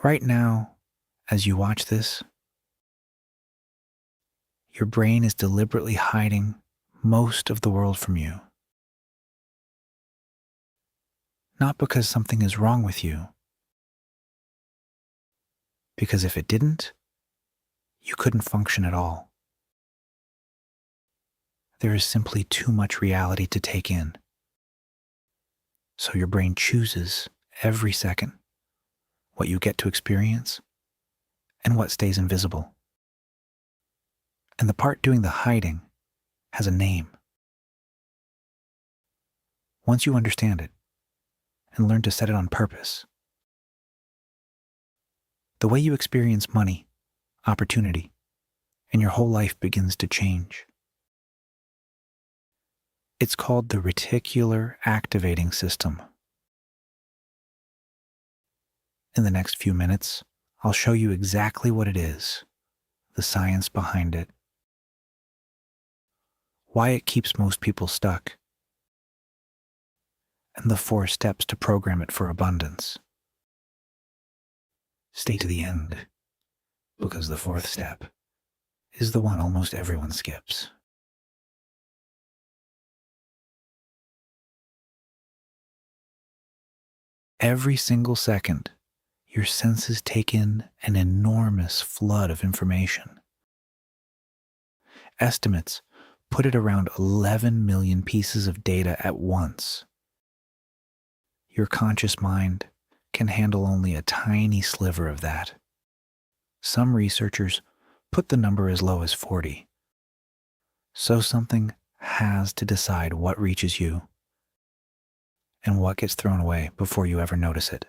Right now, as you watch this, your brain is deliberately hiding most of the world from you. Not because something is wrong with you, because if it didn't, you couldn't function at all. There is simply too much reality to take in. So your brain chooses every second what you get to experience and what stays invisible. And the part doing the hiding has a name. Once you understand it and learn to set it on purpose, the way you experience money, opportunity, and your whole life begins to change. It's called the reticular activating system. In the next few minutes, I'll show you exactly what it is, the science behind it, why it keeps most people stuck, and the 4 steps to program it for abundance. Stay to the end, because the 4th step is the one almost everyone skips. Every single second, your senses take in an enormous flood of information. Estimates put it around 11 million pieces of data at once. Your conscious mind can handle only a tiny sliver of that. Some researchers put the number as low as 40. So something has to decide what reaches you and what gets thrown away before you ever notice it.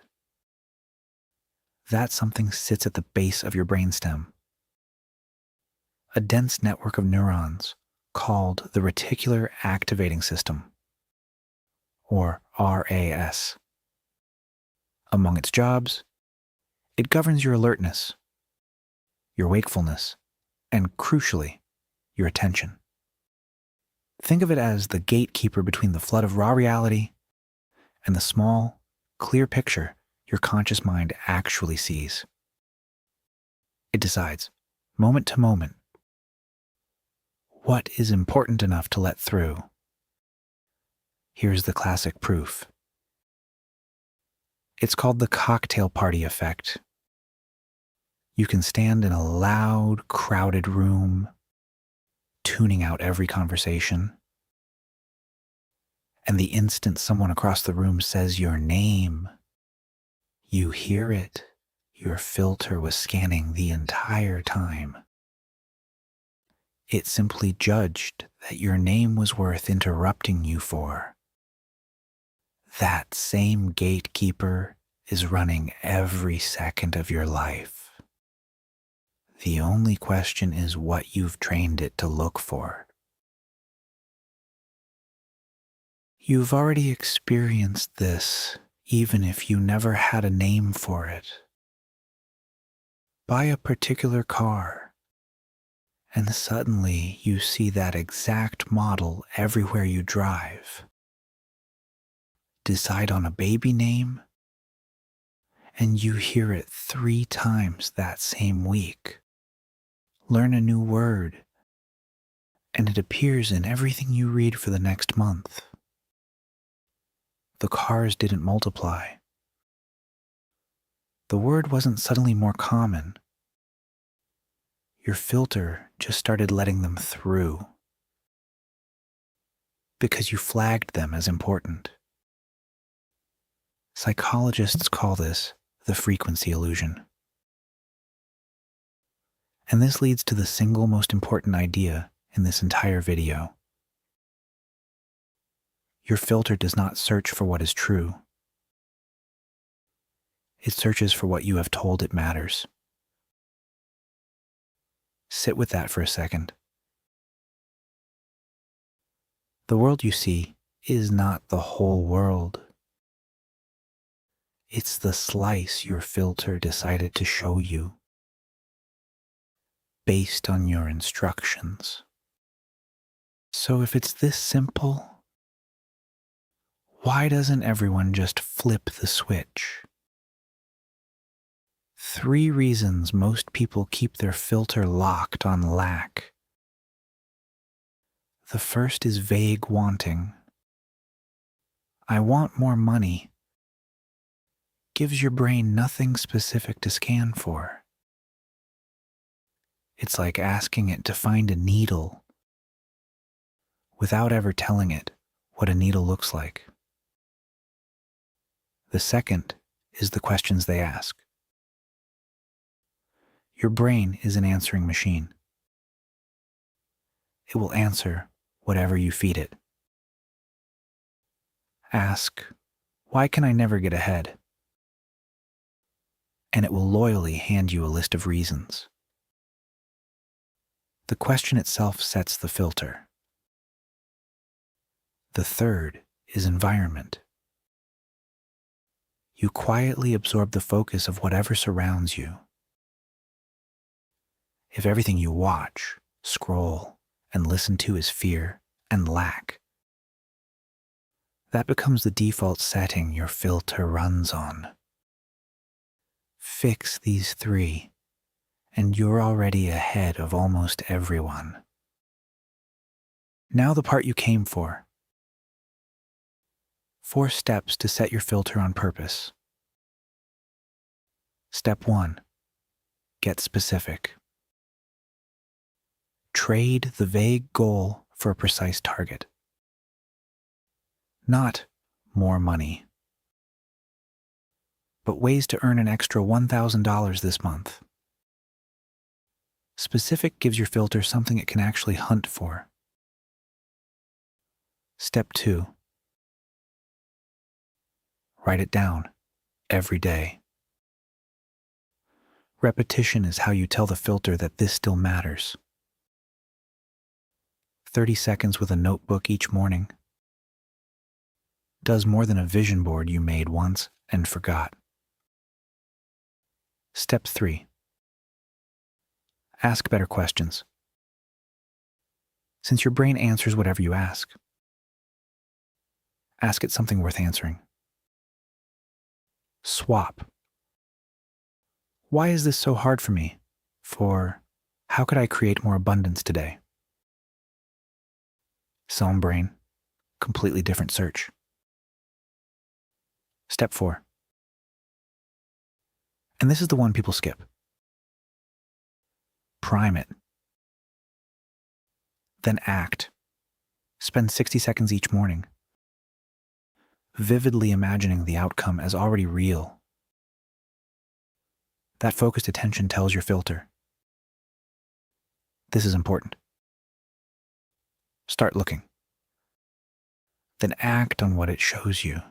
That something sits at the base of your brainstem, a dense network of neurons called the reticular activating system, or RAS. Among its jobs, it governs your alertness, your wakefulness, and crucially, your attention. Think of it as the gatekeeper between the flood of raw reality and the small, clear picture your conscious mind actually sees. It decides, moment to moment, what is important enough to let through. Here's the classic proof. It's called the cocktail party effect. You can stand in a loud, crowded room, tuning out every conversation, and the instant someone across the room says your name, you hear it. Your filter was scanning the entire time. It simply judged that your name was worth interrupting you for. That same gatekeeper is running every second of your life. The only question is what you've trained it to look for. You've already experienced this, even if you never had a name for it. Buy a particular car, and suddenly you see that exact model everywhere you drive. Decide on a baby name, and you hear it 3 times that same week. Learn a new word, and it appears in everything you read for the next month. The cars didn't multiply. The word wasn't suddenly more common. Your filter just started letting them through because you flagged them as important. Psychologists call this the frequency illusion. And this leads to the single most important idea in this entire video. Your filter does not search for what is true. It searches for what you have told it matters. Sit with that for a second. The world you see is not the whole world. It's the slice your filter decided to show you, based on your instructions. So if it's this simple, why doesn't everyone just flip the switch? 3 reasons most people keep their filter locked on lack. The first is vague wanting. I want more money. Gives your brain nothing specific to scan for. It's like asking it to find a needle without ever telling it what a needle looks like. The second is the questions they ask. Your brain is an answering machine. It will answer whatever you feed it. Ask, why can I never get ahead? And it will loyally hand you a list of reasons. The question itself sets the filter. The third is environment. You quietly absorb the focus of whatever surrounds you. If everything you watch, scroll, and listen to is fear and lack, that becomes the default setting your filter runs on. Fix these 3, and you're already ahead of almost everyone. Now the part you came for. 4 steps to set your filter on purpose. Step 1. Get specific. Trade the vague goal for a precise target. Not more money, but ways to earn an extra $1,000 this month. Specific gives your filter something it can actually hunt for. Step 2. Write it down every day. Repetition is how you tell the filter that this still matters. 30 seconds with a notebook each morning does more than a vision board you made once and forgot. Step 3. Ask better questions. Since your brain answers whatever you ask it something worth answering. Swap. Why is this so hard for me? For, how could I create more abundance today? Some brain, completely different search. Step 4. And this is the one people skip. Prime it. Then act. Spend 60 seconds each morning, vividly imagining the outcome as already real. That focused attention tells your filter, this is important. Start looking. Then act on what it shows you.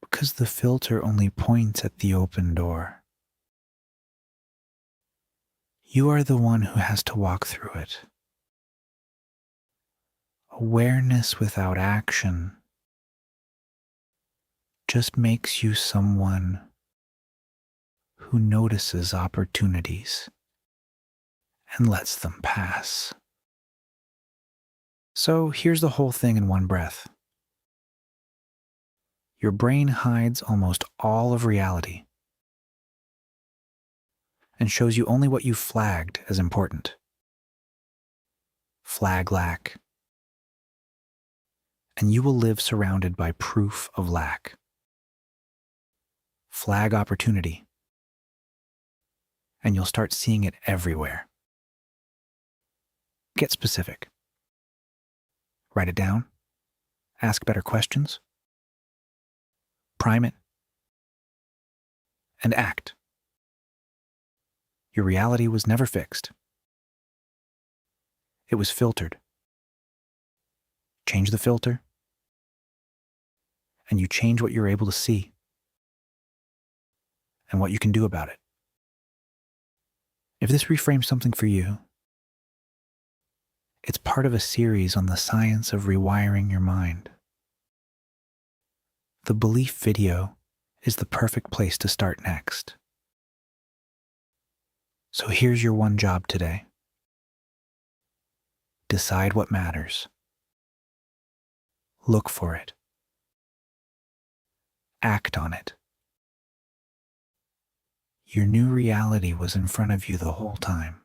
Because the filter only points at the open door. You are the one who has to walk through it. Awareness without action just makes you someone who notices opportunities and lets them pass. So here's the whole thing in one breath. Your brain hides almost all of reality and shows you only what you flagged as important. Flag lack, and you will live surrounded by proof of lack. Flag opportunity, and you'll start seeing it everywhere. Get specific. Write it down. Ask better questions. Prime it. And act. Your reality was never fixed. It was filtered. Change the filter, and you change what you're able to see and what you can do about it. If this reframes something for you, it's part of a series on the science of rewiring your mind. The belief video is the perfect place to start next. So here's your one job today. Decide what matters. Look for it. Act on it. your new reality was in front of you the whole time.